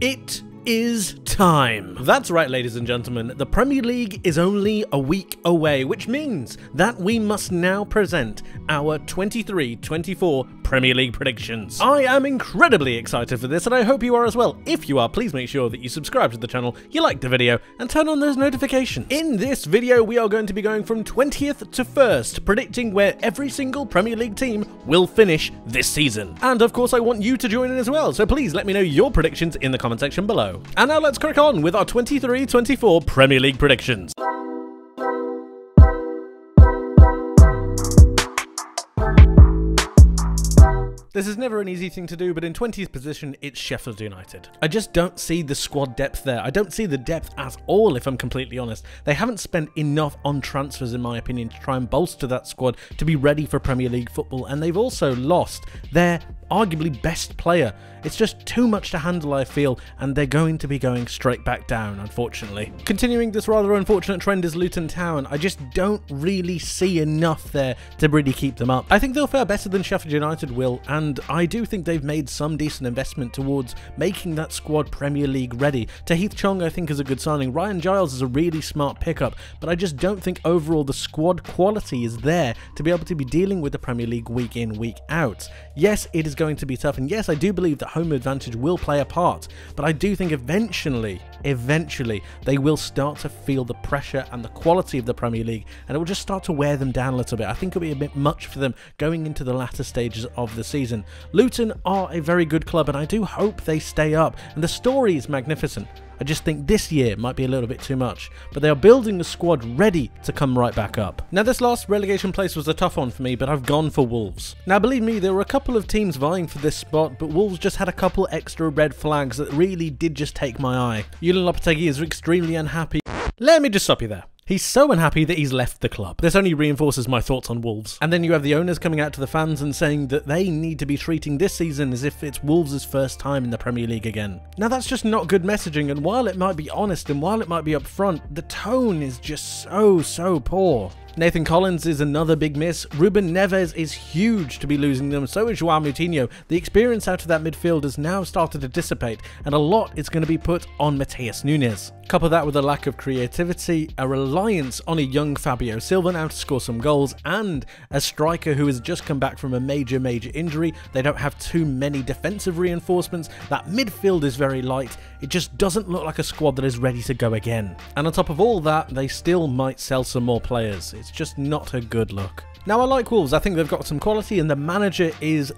It is time. That's right, ladies and gentlemen, the Premier League is only a week away, which means that we must now present our 23-24 Premier League predictions. I am incredibly excited for this, and I hope you are as well. If you are, please make sure that you subscribe to the channel, you like the video, and turn on those notifications. In this video, we are going to be going from 20th to 1st, predicting where every single Premier League team will finish this season. And of course, I want you to join in as well, so please let me know your predictions in the comment section below. And now let's crack on with our 23-24 Premier League predictions. This is never an easy thing to do, but in 20th position, it's Sheffield United. I just don't see the squad depth there. I don't see the depth at all, if I'm completely honest. They haven't spent enough on transfers, in my opinion, to try and bolster that squad to be ready for Premier League football, and they've also lost their arguably best player. It's just too much to handle, I feel, and they're going to be going straight back down, unfortunately. Continuing this rather unfortunate trend is Luton Town. I just don't really see enough there to really keep them up. I think they'll fare better than Sheffield United will, and I do think they've made some decent investment towards making that squad Premier League ready. Tahith Chong, I think, is a good signing. Ryan Giles is a really smart pickup, but I just don't think overall the squad quality is there to be able to be dealing with the Premier League week in, week out. Yes, it is going to be tough, and yes, I do believe that home advantage will play a part, but I do think eventually they will start to feel the pressure and the quality of the Premier League, and it will just start to wear them down a little bit. I think it'll be a bit much for them going into the latter stages of the season. Luton are a very good club, and I do hope they stay up, and the story is magnificent. I just think this year might be a little bit too much, but they are building the squad ready to come right back up. Now, this last relegation place was a tough one for me, but I've gone for Wolves. Now, believe me, there were a couple of teams vying for this spot, but Wolves just had a couple extra red flags that really did just take my eye. Julian Lopetegui is extremely unhappy. Let me just stop you there. He's so unhappy that he's left the club. This only reinforces my thoughts on Wolves. And then you have the owners coming out to the fans and saying that they need to be treating this season as if it's Wolves' first time in the Premier League again. Now, that's just not good messaging, and while it might be honest and while it might be upfront, the tone is just so poor. Nathan Collins is another big miss. Ruben Neves is huge to be losing them, so is Joao Moutinho. The experience out of that midfield has now started to dissipate, and a lot is going to be put on Matheus Nunes. Couple that with a lack of creativity, a reliance on a young Fabio Silva now to score some goals, and a striker who has just come back from a major injury. They don't have too many defensive reinforcements. That midfield is very light. It just doesn't look like a squad that is ready to go again. And on top of all that, they still might sell some more players. It's just not a good look. Now, I like Wolves. I think they've got some quality, and the manager is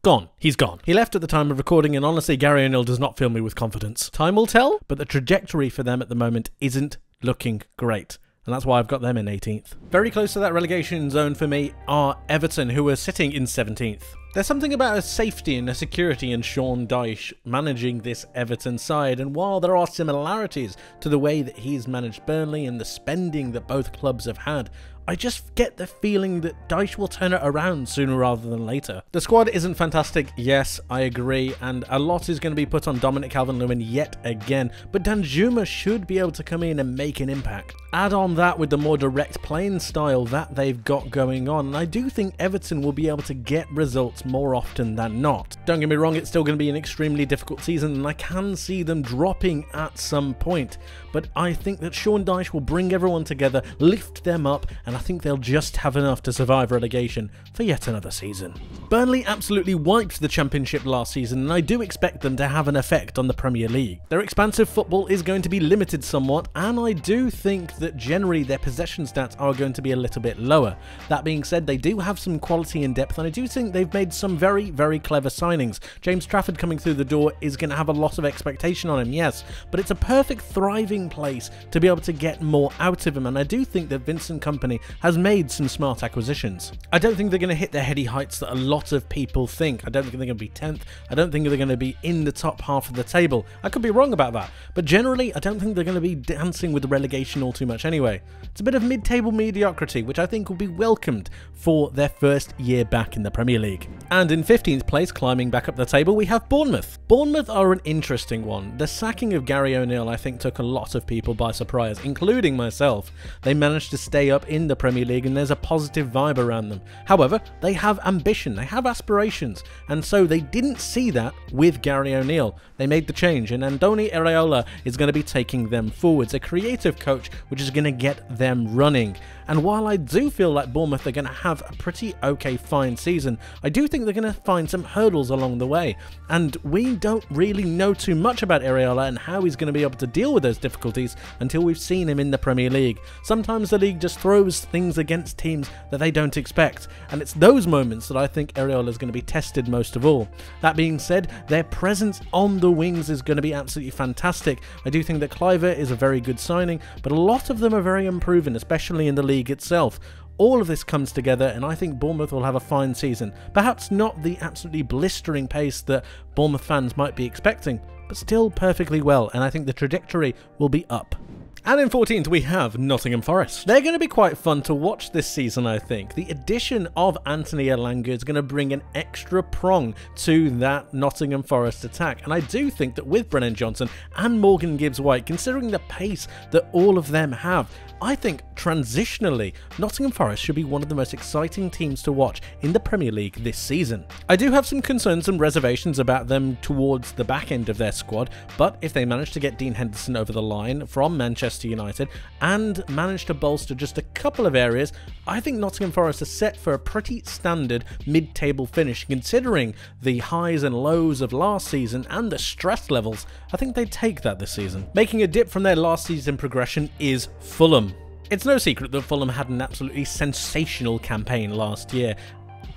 gone. He's gone. He left at the time of recording, and honestly, Gary O'Neill does not fill me with confidence. Time will tell, but the trajectory for them at the moment isn't looking great. And that's why I've got them in 18th. Very close to that relegation zone for me are Everton, who are sitting in 17th. There's something about a safety and a security in Sean Dyche managing this Everton side, and while there are similarities to the way that he's managed Burnley and the spending that both clubs have had, I just get the feeling that Dyche will turn it around sooner rather than later. The squad isn't fantastic, yes, I agree, and a lot is going to be put on Dominic Calvert-Lewin yet again, but Danjuma should be able to come in and make an impact. Add on that with the more direct playing style that they've got going on, and I do think Everton will be able to get results more often than not. Don't get me wrong, it's still going to be an extremely difficult season, and I can see them dropping at some point, but I think that Sean Dyche will bring everyone together, lift them up, and I think they'll just have enough to survive relegation for yet another season. Burnley absolutely wiped the Championship last season, and I do expect them to have an effect on the Premier League. Their expansive football is going to be limited somewhat, and I do think that generally their possession stats are going to be a little bit lower. That being said, they do have some quality and depth, and I do think they've made some very clever signings. James Trafford coming through the door is going to have a lot of expectation on him, yes, but it's a perfect thriving place to be able to get more out of him, and I do think that Vincent Kompany has made some smart acquisitions. I don't think they're going to hit the heady heights that a lot of people think. I don't think they're going to be 10th. I don't think they're going to be in the top half of the table. I could be wrong about that, but generally I don't think they're going to be dancing with the relegation all too much anyway. It's a bit of mid-table mediocrity, which I think will be welcomed for their first year back in the Premier League. And in 15th place, climbing back up the table, we have Bournemouth. Bournemouth are an interesting one. The sacking of Gary O'Neill, I think, took a lot of people by surprise, including myself. They managed to stay up in the Premier League and there's a positive vibe around them. However, they have ambition, they have aspirations, and so they didn't see that with Gary O'Neill. They made the change, and Andoni Iraola is going to be taking them forwards, a creative coach which is going to get them running. And while I do feel like Bournemouth are going to have a pretty okay fine season, I do think they're going to find some hurdles along the way. And we don't really know too much about Iraola and how he's going to be able to deal with those difficulties until we've seen him in the Premier League. Sometimes the league just throws things against teams that they don't expect, and it's those moments that I think Iraola is going to be tested most of all. That being said, their presence on the wings is going to be absolutely fantastic. I do think that Kluivert is a very good signing, but a lot of them are very unproven, especially in the league itself. All of this comes together and I think Bournemouth will have a fine season. Perhaps not the absolutely blistering pace that Bournemouth fans might be expecting, but still perfectly well, and I think the trajectory will be up. And in 14th we have Nottingham Forest. They're going to be quite fun to watch this season, I think. The addition of Anthony Elanga is going to bring an extra prong to that Nottingham Forest attack. And I do think that with Brennan Johnson and Morgan Gibbs-White, considering the pace that all of them have, I think transitionally, Nottingham Forest should be one of the most exciting teams to watch in the Premier League this season. I do have some concerns and reservations about them towards the back end of their squad, but if they manage to get Dean Henderson over the line from Manchester United and manage to bolster just a couple of areas, I think Nottingham Forest are set for a pretty standard mid-table finish. Considering the highs and lows of last season and the stress levels, I think they'd take that this season. Making a dip from their last season progression is Fulham. It's no secret that Fulham had an absolutely sensational campaign last year,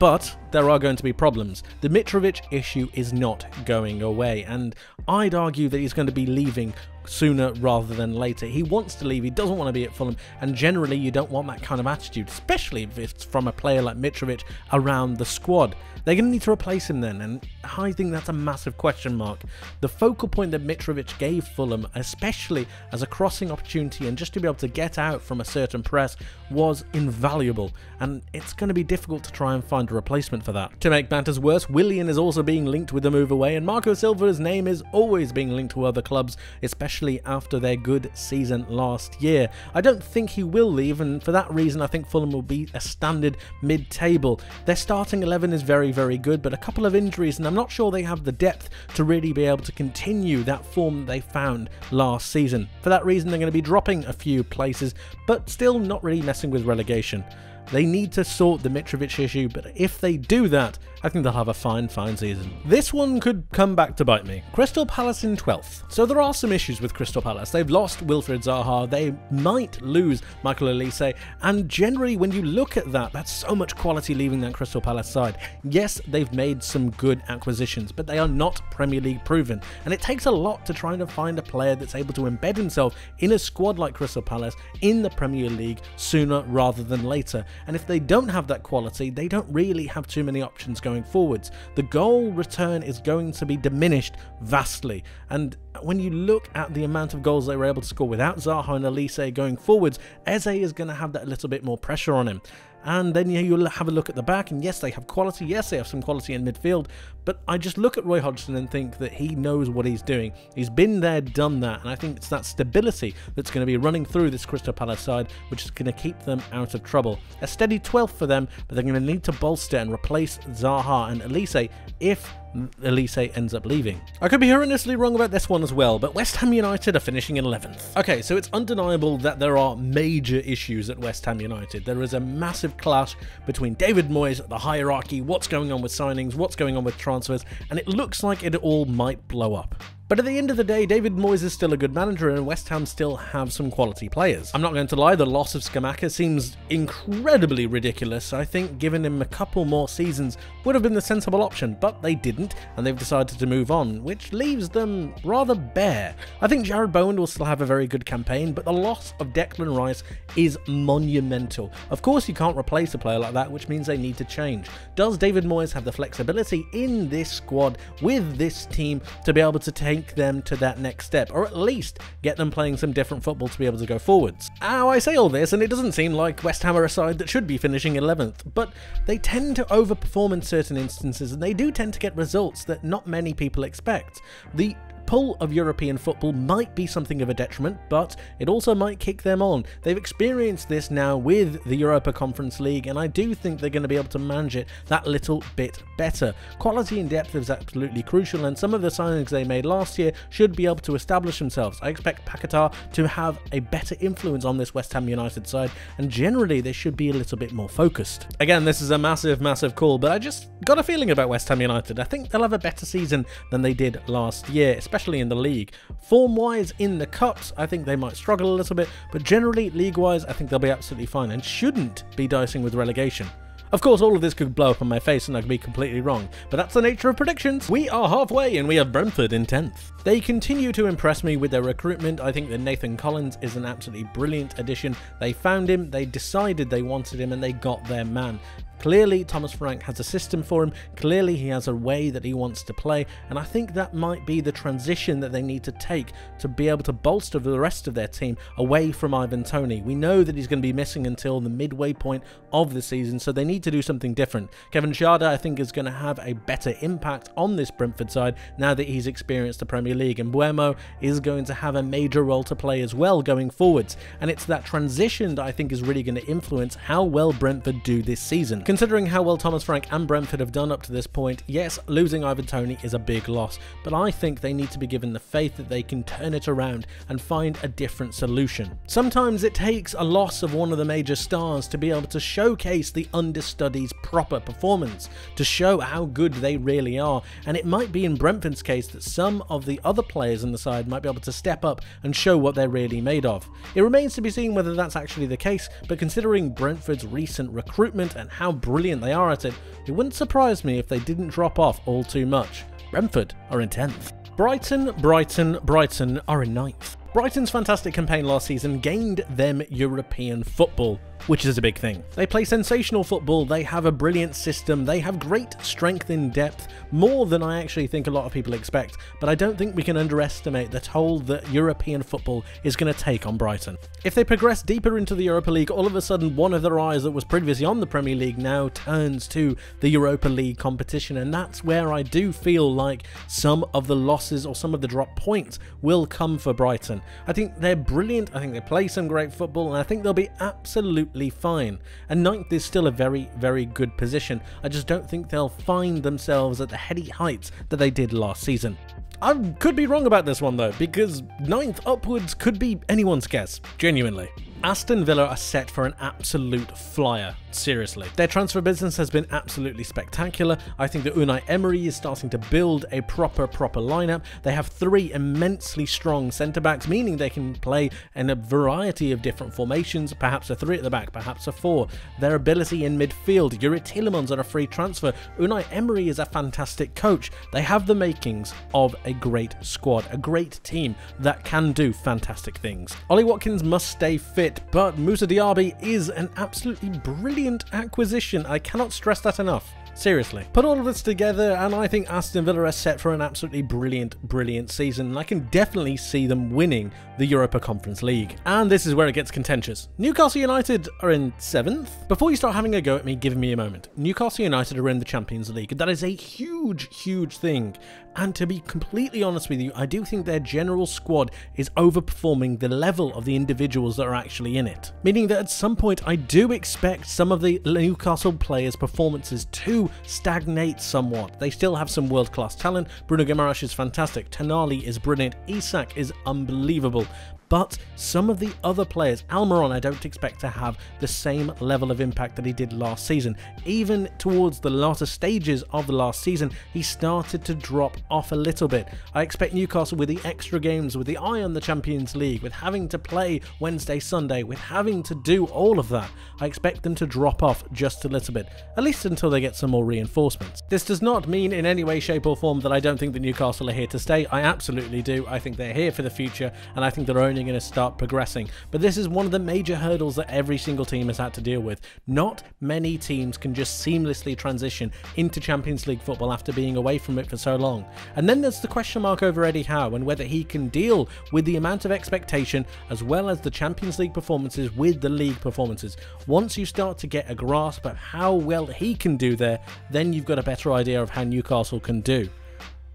but there are going to be problems. The Mitrovic issue is not going away, and I'd argue that he's going to be leaving sooner rather than later. He wants to leave, he doesn't want to be at Fulham, and generally you don't want that kind of attitude, especially if it's from a player like Mitrovic around the squad. They're going to need to replace him then, and I think that's a massive question mark. The focal point that Mitrovic gave Fulham, especially as a crossing opportunity and just to be able to get out from a certain press, was invaluable, and it's going to be difficult to try and find a replacement for that. To make matters worse, Willian is also being linked with a move away, and Marco Silva's name is always being linked to other clubs, especially after their good season last year. I don't think he will leave, and for that reason I think Fulham will be a standard mid-table. Their starting 11 is very good, but a couple of injuries, and I'm not sure they have the depth to really be able to continue that form they found last season. For that reason they're going to be dropping a few places, but still not really messing with relegation. They need to sort the Mitrovic issue, but if they do that, I think they'll have a fine season. This one could come back to bite me. Crystal Palace in 12th. So there are some issues with Crystal Palace. They've lost Wilfried Zaha, they might lose Michael Olise, and generally when you look at that, that's so much quality leaving that Crystal Palace side. Yes, they've made some good acquisitions, but they are not Premier League proven, and it takes a lot to try to find a player that's able to embed himself in a squad like Crystal Palace in the Premier League sooner rather than later. And if they don't have that quality, they don't really have too many options going forwards. The goal return is going to be diminished vastly, and when you look at the amount of goals they were able to score without Zaha and Olise going forwards, Eze is going to have that little bit more pressure on him. And then you'll have a look at the back, and yes, they have quality, yes, they have some quality in midfield, but I just look at Roy Hodgson and think that he knows what he's doing. He's been there, done that, and I think it's that stability that's going to be running through this Crystal Palace side, which is going to keep them out of trouble. A steady 12th for them, but they're going to need to bolster and replace Zaha and Olise if Olise ends up leaving. I could be horrendously wrong about this one as well, but West Ham United are finishing in 11th. Okay, so it's undeniable that there are major issues at West Ham United. There is a massive clash between David Moyes, the hierarchy, what's going on with signings, what's going on with transfers, and it looks like it all might blow up. But at the end of the day, David Moyes is still a good manager and West Ham still have some quality players. I'm not going to lie, the loss of Scamacca seems incredibly ridiculous. I think giving him a couple more seasons would have been the sensible option, but they didn't, and they've decided to move on, which leaves them rather bare. I think Jared Bowen will still have a very good campaign, but the loss of Declan Rice is monumental. Of course, you can't replace a player like that, which means they need to change. Does David Moyes have the flexibility in this squad with this team to be able to take them to that next step, or at least get them playing some different football to be able to go forwards? Now, I say all this and it doesn't seem like West Ham are a side that should be finishing 11th, but they tend to overperform in certain instances and they do tend to get results that not many people expect. The pull of European football might be something of a detriment, but it also might kick them on. They've experienced this now with the Europa Conference League, and I do think they're going to be able to manage it that little bit better. Quality and depth is absolutely crucial, and some of the signings they made last year should be able to establish themselves. I expect Paquetá to have a better influence on this West Ham United side, and generally they should be a little bit more focused. Again, this is a massive call, but I just got a feeling about West Ham United. I think they'll have a better season than they did last year, especially in the league. Form-wise in the cups, I think they might struggle a little bit, but generally league-wise, I think they'll be absolutely fine and shouldn't be dicing with relegation. Of course, all of this could blow up on my face and I could be completely wrong, but that's the nature of predictions. We are halfway and we have Brentford in 10th. They continue to impress me with their recruitment. I think that Nathan Collins is an absolutely brilliant addition. They found him, they decided they wanted him, and they got their man. Clearly, Thomas Frank has a system for him. Clearly, he has a way that he wants to play, and I think that might be the transition that they need to take to be able to bolster the rest of their team away from Ivan Toney. We know that he's going to be missing until the midway point of the season, so they need to do something different. Kevin Schade, I think, is going to have a better impact on this Brentford side now that he's experienced the Premier League, and Buemo is going to have a major role to play as well going forwards, and it's that transition that I think is really going to influence how well Brentford do this season. Considering how well Thomas Frank and Brentford have done up to this point, yes, losing Ivan Toney is a big loss, but I think they need to be given the faith that they can turn it around and find a different solution. Sometimes it takes a loss of one of the major stars to be able to showcase the understudy's proper performance, to show how good they really are, and it might be in Brentford's case that some of the other players in the side might be able to step up and show what they're really made of. It remains to be seen whether that's actually the case, but considering Brentford's recent recruitment and how brilliant they are at it, it wouldn't surprise me if they didn't drop off all too much. Brentford are in 10th. Brighton are in 9th. Brighton's fantastic campaign last season gained them European football, which is a big thing. They play sensational football, they have a brilliant system, they have great strength in depth, more than I actually think a lot of people expect, but I don't think we can underestimate the toll that European football is going to take on Brighton. If they progress deeper into the Europa League, all of a sudden one of their eyes that was previously on the Premier League now turns to the Europa League competition, and that's where I do feel like some of the losses or some of the drop points will come for Brighton. I think they're brilliant, I think they play some great football, and I think they'll be absolutely fine. And 9th is still a very good position. I just don't think they'll find themselves at the heady heights that they did last season. I could be wrong about this one though, because 9th upwards could be anyone's guess, genuinely. Aston Villa are set for an absolute flyer, seriously. Their transfer business has been absolutely spectacular. I think that Unai Emery is starting to build a proper lineup. They have 3 immensely strong centre-backs, meaning they can play in a variety of different formations, perhaps a 3 at the back, perhaps a 4. Their ability in midfield, Yuri Tielemans on a free transfer. Unai Emery is a fantastic coach. They have the makings of a great squad, a great team that can do fantastic things. Ollie Watkins must stay fit, but Moussa Diaby is an absolutely brilliant acquisition. I cannot stress that enough. Seriously. Put all of this together and I think Aston Villa are set for an absolutely brilliant season, and I can definitely see them winning the Europa Conference League. And this is where it gets contentious. Newcastle United are in 7th. Before you start having a go at me, give me a moment. Newcastle United are in the Champions League. That is a huge thing. And to be completely honest with you, I do think their general squad is overperforming the level of the individuals that are actually in it. Meaning that at some point I do expect some of the Newcastle players' performances to stagnate somewhat. They still have some world-class talent. Bruno Guimaraes is fantastic. Tonali is brilliant. Isak is unbelievable. But some of the other players, Almiron, I don't expect to have the same level of impact that he did last season. Even towards the latter stages of the last season, he started to drop off a little bit. I expect Newcastle, with the extra games, with the eye on the Champions League, with having to play Wednesday, Sunday, with having to do all of that, I expect them to drop off just a little bit, at least until they get some more reinforcements. This does not mean in any way, shape or form that I don't think that Newcastle are here to stay. I absolutely do. I think they're here for the future, and I think they're only going to start progressing. But this is one of the major hurdles that every single team has had to deal with. Not many teams can just seamlessly transition into Champions League football after being away from it for so long. And then there's the question mark over Eddie Howe and whether he can deal with the amount of expectation as well as the Champions League performances with the league performances. Once you start to get a grasp of how well he can do there, then you've got a better idea of how Newcastle can do.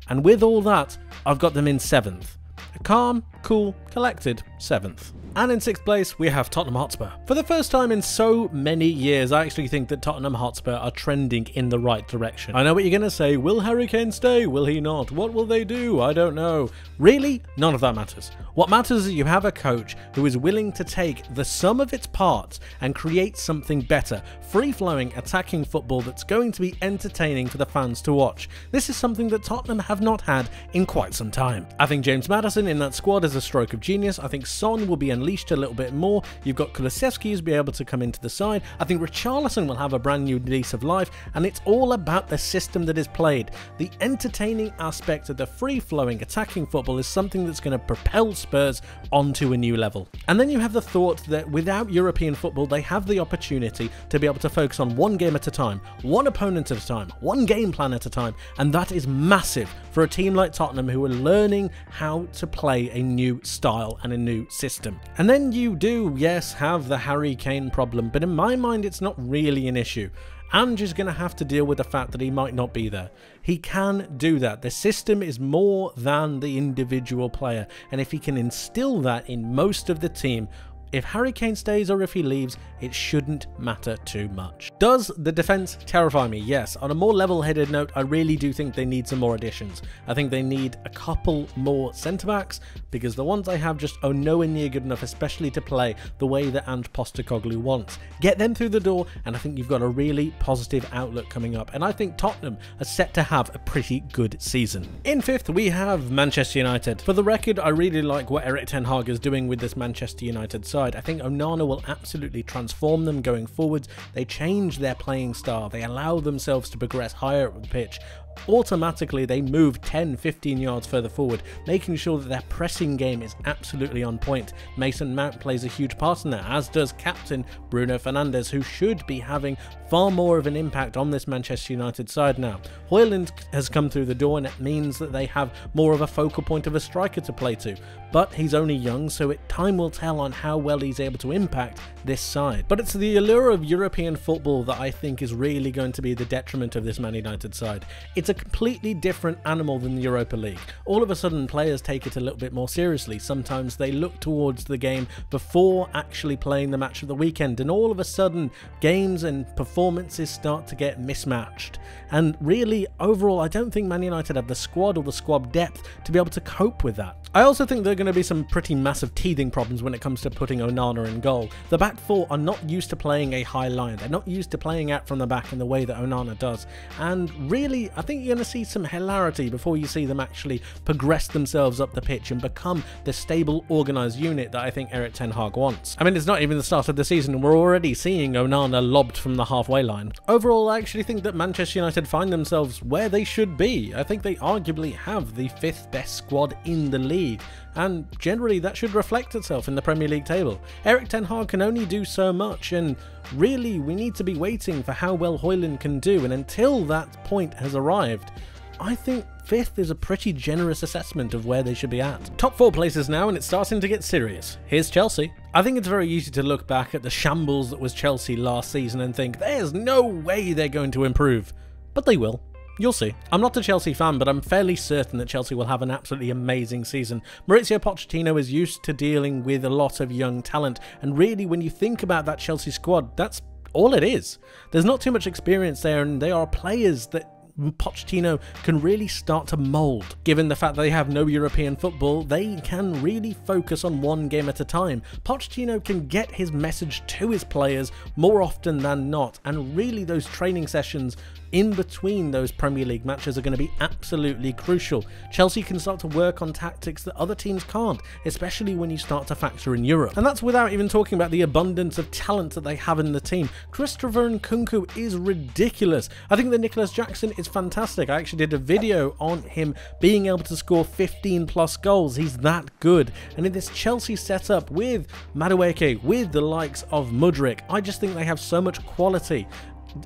And with all that, I've got them in 7th. A calm, cool, collected 7th. And in 6th place, we have Tottenham Hotspur. For the first time in so many years, I actually think that Tottenham Hotspur are trending in the right direction. I know what you're going to say. Will Harry Kane stay? Will he not? What will they do? I don't know. Really? None of that matters. What matters is you have a coach who is willing to take the sum of its parts and create something better. Free-flowing, attacking football that's going to be entertaining for the fans to watch. This is something that Tottenham have not had in quite some time. I think James Maddison in that squad is a stroke of genius. I think Son will be unleashed a little bit more. You've got Kulusevski who's be able to come into the side. I think Richarlison will have a brand new lease of life, and it's all about the system that is played. The entertaining aspect of the free-flowing attacking football is something that's going to propel Spurs onto a new level. And then you have the thought that without European football, they have the opportunity to be able to focus on one game at a time, one opponent at a time, one game plan at a time, and that is massive for a team like Tottenham who are learning how to play a new style and a new system. And then you do, yes, have the Harry Kane problem, but in my mind it's not really an issue. Ange is going to have to deal with the fact that he might not be there. He can do that. The system is more than the individual player, and if he can instill that in most of the team, if Harry Kane stays or if he leaves, it shouldn't matter too much. Does the defence terrify me? Yes. On a more level-headed note, I really do think they need some more additions. I think they need a couple more centre-backs, because the ones they have just are nowhere near good enough, especially to play the way that Ange Postecoglou wants. Get them through the door, and I think you've got a really positive outlook coming up, and I think Tottenham are set to have a pretty good season. In 5th, we have Manchester United. For the record, I really like what Erik ten Hag is doing with this Manchester United side. I think Onana will absolutely transform them going forwards. They change their playing style. They allow themselves to progress higher up the pitch. Automatically they move 10-15 yards further forward, making sure that their pressing game is absolutely on point. Mason Mount plays a huge part in that, as does captain Bruno Fernandes, who should be having far more of an impact on this Manchester United side now. Højlund has come through the door, and it means that they have more of a focal point of a striker to play to, but he's only young, so time will tell on how well he's able to impact this side. But it's the allure of European football that I think is really going to be the detriment of this Man United side. It's a completely different animal than the Europa League. All of a sudden players take it a little bit more seriously. Sometimes they look towards the game before actually playing the match of the weekend, and all of a sudden games and performances start to get mismatched. And really, overall, I don't think Man United have the squad or the squad depth to be able to cope with that. I also think there are going to be some pretty massive teething problems when it comes to putting Onana in goal. The back four are not used to playing a high line. They're not used to playing out from the back in the way that Onana does. And really, I think you're going to see some hilarity before you see them actually progress themselves up the pitch and become the stable, organised unit that I think Erik ten Hag wants. I mean, it's not even the start of the season and we're already seeing Onana lobbed from the halfway line. Overall, I actually think that Manchester United find themselves where they should be. I think they arguably have the 5th best squad in the league, and generally that should reflect itself in the Premier League table. Erik ten Hag can only do so much, and really we need to be waiting for how well Højlund can do, and until that point has arrived, I think 5th is a pretty generous assessment of where they should be at. Top 4 places now, and it's starting to get serious. Here's Chelsea. I think it's very easy to look back at the shambles that was Chelsea last season and think there's no way they're going to improve, but they will. You'll see. I'm not a Chelsea fan, but I'm fairly certain that Chelsea will have an absolutely amazing season. Mauricio Pochettino is used to dealing with a lot of young talent, and really when you think about that Chelsea squad, that's all it is. There's not too much experience there, and they are players that Pochettino can really start to mould. Given the fact that they have no European football, they can really focus on one game at a time. Pochettino can get his message to his players more often than not, and really those training sessions in between those Premier League matches are going to be absolutely crucial. Chelsea can start to work on tactics that other teams can't, especially when you start to factor in Europe. And that's without even talking about the abundance of talent that they have in the team. Christopher Nkunku is ridiculous. I think that Nicholas Jackson is fantastic. I actually did a video on him being able to score 15+ goals. He's that good. And in this Chelsea setup with Madueke, with the likes of Mudryk, I just think they have so much quality.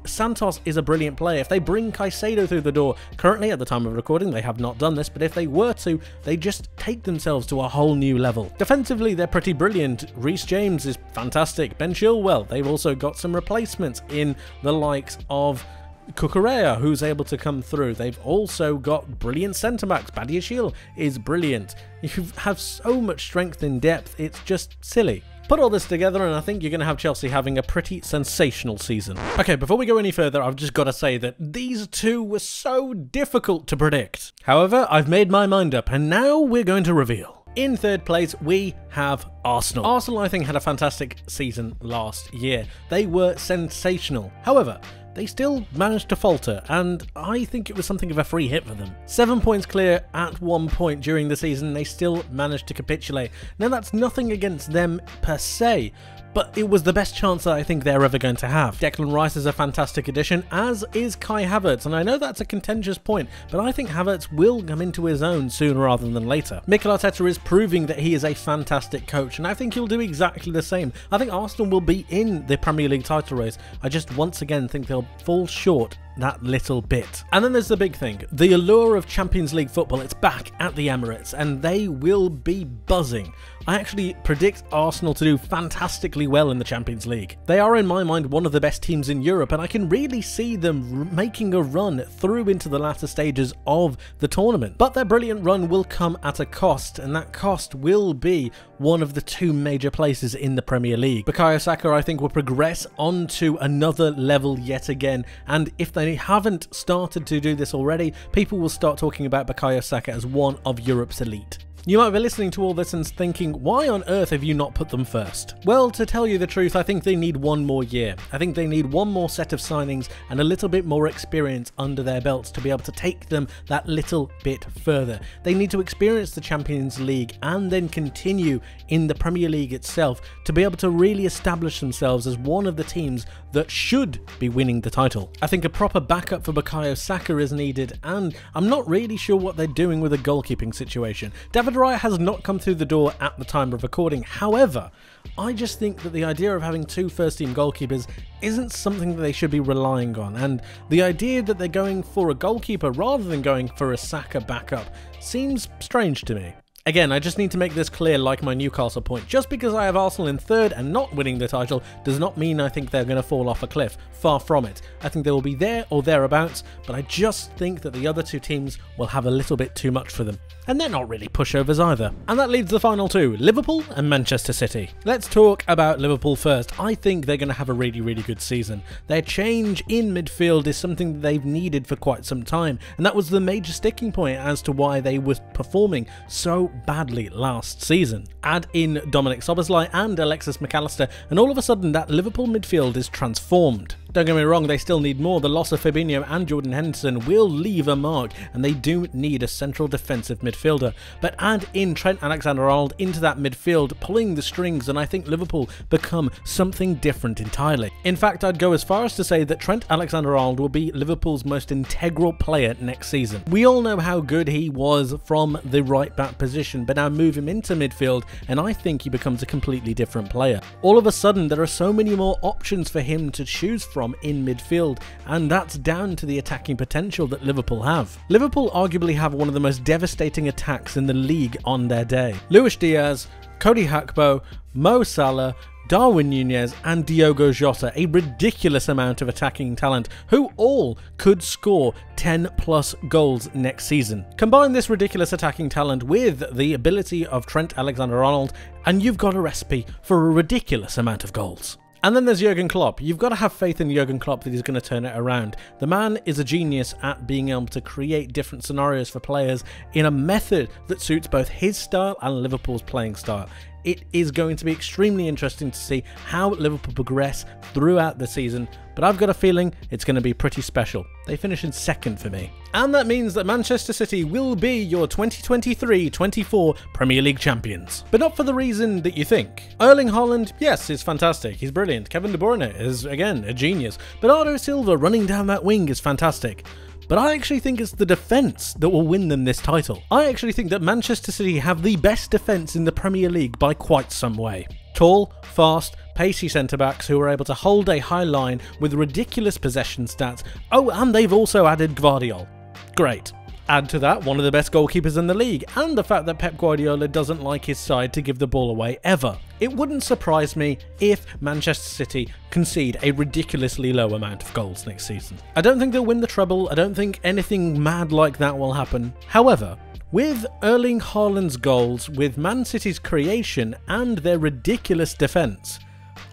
Santos is a brilliant player. If they bring Caicedo through the door, currently at the time of recording they have not done this, but if they were to, they just take themselves to a whole new level. Defensively they're pretty brilliant. Reece James is fantastic. Ben Chilwell, they've also got some replacements in the likes of Cucurella, who's able to come through. They've also got brilliant centre-backs. Badiashile is brilliant. You have so much strength in depth, it's just silly. Put all this together and I think you're going to have Chelsea having a pretty sensational season. Okay, before we go any further, I've just got to say that these two were so difficult to predict. However, I've made my mind up and now we're going to reveal. In third place, we have Arsenal. Arsenal, I think, had a fantastic season last year. They were sensational. However, they still managed to falter, and I think it was something of a free hit for them. 7 points clear at one point during the season, they still managed to capitulate. Now, that's nothing against them per se, but it was the best chance that I think they're ever going to have. Declan Rice is a fantastic addition, as is Kai Havertz, and I know that's a contentious point, but I think Havertz will come into his own sooner rather than later. Mikel Arteta is proving that he is a fantastic coach, and I think he'll do exactly the same. I think Arsenal will be in the Premier League title race. I just once again think they'll fall short that little bit. And then there's the big thing. The allure of Champions League football, it's back at the Emirates and they will be buzzing. I actually predict Arsenal to do fantastically well in the Champions League. They are in my mind one of the best teams in Europe and I can really see them making a run through into the latter stages of the tournament. But their brilliant run will come at a cost, and that cost will be one of the two major places in the Premier League. Bukayo Saka, I think, will progress onto another level yet again, and if they haven't started to do this already, people will start talking about Bukayo Saka as one of Europe's elite. You might be listening to all this and thinking, why on earth have you not put them first? Well, to tell you the truth, I think they need one more year. I think they need one more set of signings and a little bit more experience under their belts to be able to take them that little bit further. They need to experience the Champions League and then continue in the Premier League itself to be able to really establish themselves as one of the teams that should be winning the title. I think a proper backup for Bukayo Saka is needed, and I'm not really sure what they're doing with a goalkeeping situation. David Raya has not come through the door at the time of recording. However, I just think that the idea of having two first-team goalkeepers isn't something that they should be relying on, and the idea that they're going for a goalkeeper rather than going for a Saka backup seems strange to me. Again, I just need to make this clear, like my Newcastle point. Just because I have Arsenal in third and not winning the title does not mean I think they're going to fall off a cliff. Far from it. I think they will be there or thereabouts, but I just think that the other two teams will have a little bit too much for them. And they're not really pushovers either. And that leaves the final two, Liverpool and Manchester City. Let's talk about Liverpool first. I think they're going to have a really, really good season. Their change in midfield is something that they've needed for quite some time, and that was the major sticking point as to why they were performing so badly last season. Add in Dominic Szoboszlai and Alexis McAllister, and all of a sudden that Liverpool midfield is transformed. Don't get me wrong, they still need more. The loss of Fabinho and Jordan Henderson will leave a mark, and they do need a central defensive midfielder. But add in Trent Alexander-Arnold into that midfield, pulling the strings, and I think Liverpool become something different entirely. In fact, I'd go as far as to say that Trent Alexander-Arnold will be Liverpool's most integral player next season. We all know how good he was from the right-back position, but now move him into midfield, and I think he becomes a completely different player. All of a sudden, there are so many more options for him to choose from in midfield, and that's down to the attacking potential that Liverpool have. Liverpool arguably have one of the most devastating attacks in the league on their day. Luis Diaz, Cody Gakpo, Mo Salah, Darwin Núñez and Diogo Jota, a ridiculous amount of attacking talent who all could score 10 plus goals next season. Combine this ridiculous attacking talent with the ability of Trent Alexander-Arnold and you've got a recipe for a ridiculous amount of goals. And then there's Jurgen Klopp. You've got to have faith in Jurgen Klopp that he's going to turn it around. The man is a genius at being able to create different scenarios for players in a method that suits both his style and Liverpool's playing style. It is going to be extremely interesting to see how Liverpool progress throughout the season, but I've got a feeling it's going to be pretty special. They finish in second for me. And that means that Manchester City will be your 2023-24 Premier League champions. But not for the reason that you think. Erling Haaland, yes, is fantastic. He's brilliant. Kevin De Bruyne is, again, a genius. Bernardo Silva running down that wing is fantastic. But I actually think it's the defence that will win them this title. I actually think that Manchester City have the best defence in the Premier League by quite some way. Tall, fast, pacey centre-backs who are able to hold a high line with ridiculous possession stats. Oh, and they've also added Gvardiol. Great. Add to that one of the best goalkeepers in the league, and the fact that Pep Guardiola doesn't like his side to give the ball away ever. it wouldn't surprise me if Manchester City concede a ridiculously low amount of goals next season. I don't think they'll win the treble, I don't think anything mad like that will happen. However, with Erling Haaland's goals, with Man City's creation and their ridiculous defence,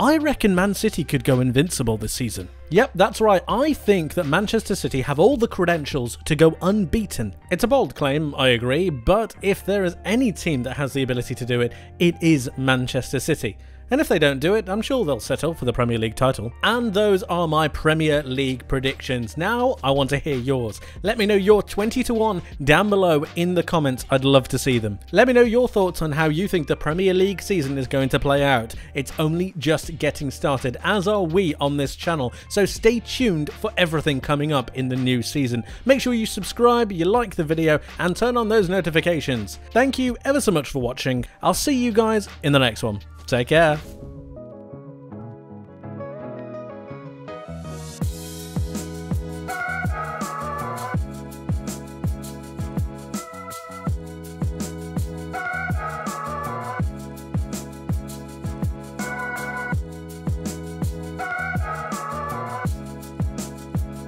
I reckon Man City could go invincible this season. Yep, that's right, I think that Manchester City have all the credentials to go unbeaten. It's a bold claim, I agree, but if there is any team that has the ability to do it, it is Manchester City. And if they don't do it, I'm sure they'll settle for the Premier League title. And those are my Premier League predictions. Now, I want to hear yours. Let me know your 20-1 down below in the comments. I'd love to see them. Let me know your thoughts on how you think the Premier League season is going to play out. It's only just getting started, as are we on this channel. So stay tuned for everything coming up in the new season. Make sure you subscribe, you like the video, and turn on those notifications. Thank you ever so much for watching. I'll see you guys in the next one. Take care.